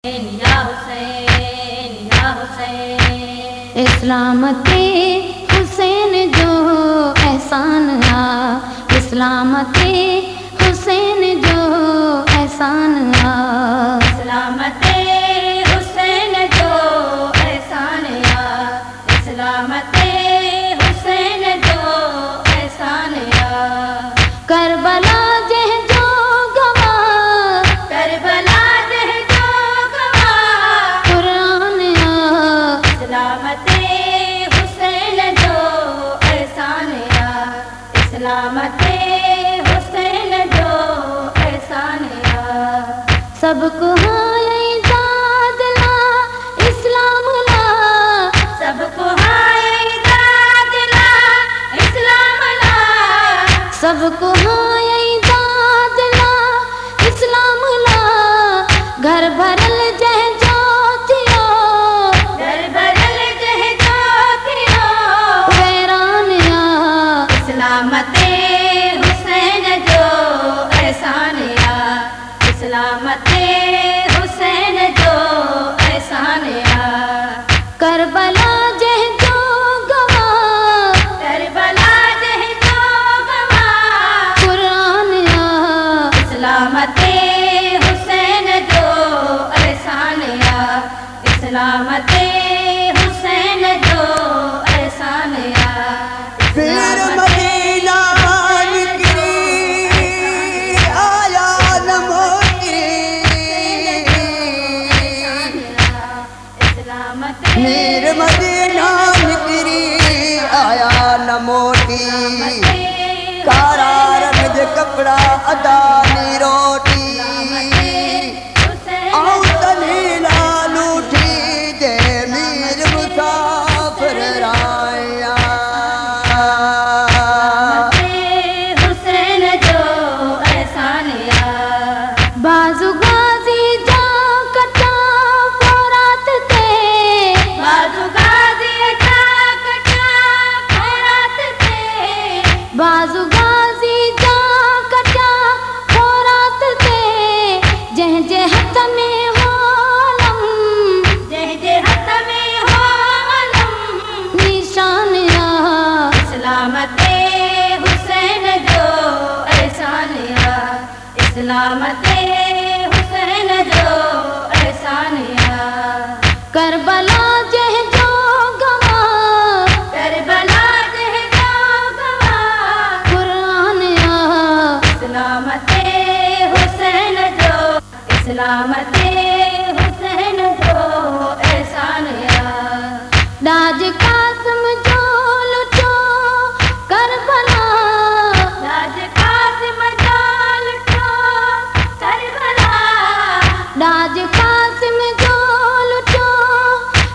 یا حسین یا حسین، اسلامت حسین جو احسان اسلامت حسین جو احسان اسلامت حسین جو احسان اسلامت حسین جو احسان کربلا جہ جو گواہ کربلا جہ جو گواہ قرآن اسلامت حسین جو احسان اسلامت حسین جو احسان سب کو ہائے دادلا اسلام لا سب کو ہائے دادلا اسلام لا سب کو ہائے دادلا اسلام لا گھر بھرل جہ جوتیو در بدل جہ جوتیو ویران اسلامت حسین جو احسان اسلامت حسین جو احسان کربلا جہ جو گواہ کربلا جہ جو گواہ قرآن اسلامت حسین جو احسان اسلامت حسین جو احسان پھر مدینہ نکلی آیا نہ موٹی پھر مدینہ نکلی آیا نہ موٹی کارا رکھ کپڑا ادا نی روٹی آؤ تلیلا لوٹی دے میر مسافر رایا حسین جو احسان بازو غازی جا کٹا فورات تے بازو غازی کا کٹا خیرات تھے بازو غازی جا کٹا فورات تے جہ جہ ہتھ میں ہولم جہ جہ ہاتھ میں ہو علم نشان اسلامت حسین جو احسان اسلامت حسین جو احسان کربلا جہ جو گواہ کربلا جہ جو گواہ قرآن اسلامت حسین جو اسلامت حسین جو احسان راج قاسم جو لٹو کربلا راج قاسم جو لٹو کربلا راج قاسم جو لٹو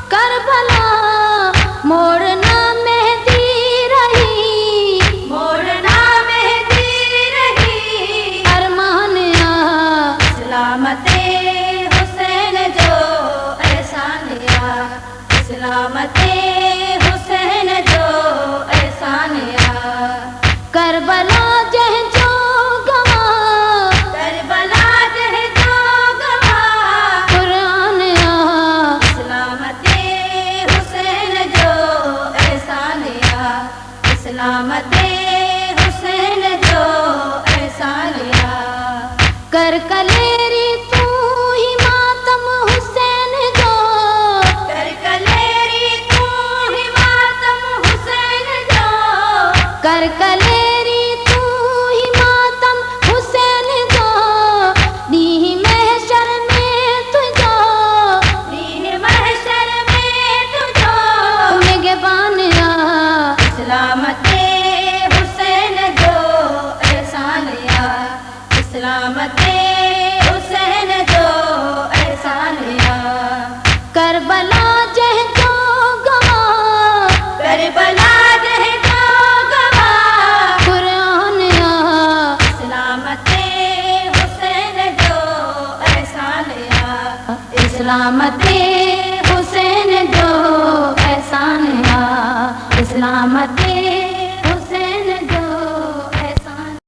کربلا موڑنا مہدی رہی موڑنا مہدی رہی ارمان اسلامت حسین جو احسان اسلامت حسین جو احسان کربلا جہ جو گواہ کربلا جہ جو گواہ قرآن اسلامت حسین جو احسان اسلامت حسین جو احسان کر کلیری تو ہی ماتم حسین جو کر کلیری تو ہی ماتم حسین جو کر کلیری تو ہی ماتم حسین جو دی محشر میں تجھو دین محشر میں تجھو نگہبان اسلامت حسین جو احسان اسلامت حسین جو احسان کربلا جہ جو گواہ کربلا جہ جو گواہ قرآن اسلامت حسین جو احسان اسلامت حسین جو احسان اسلامت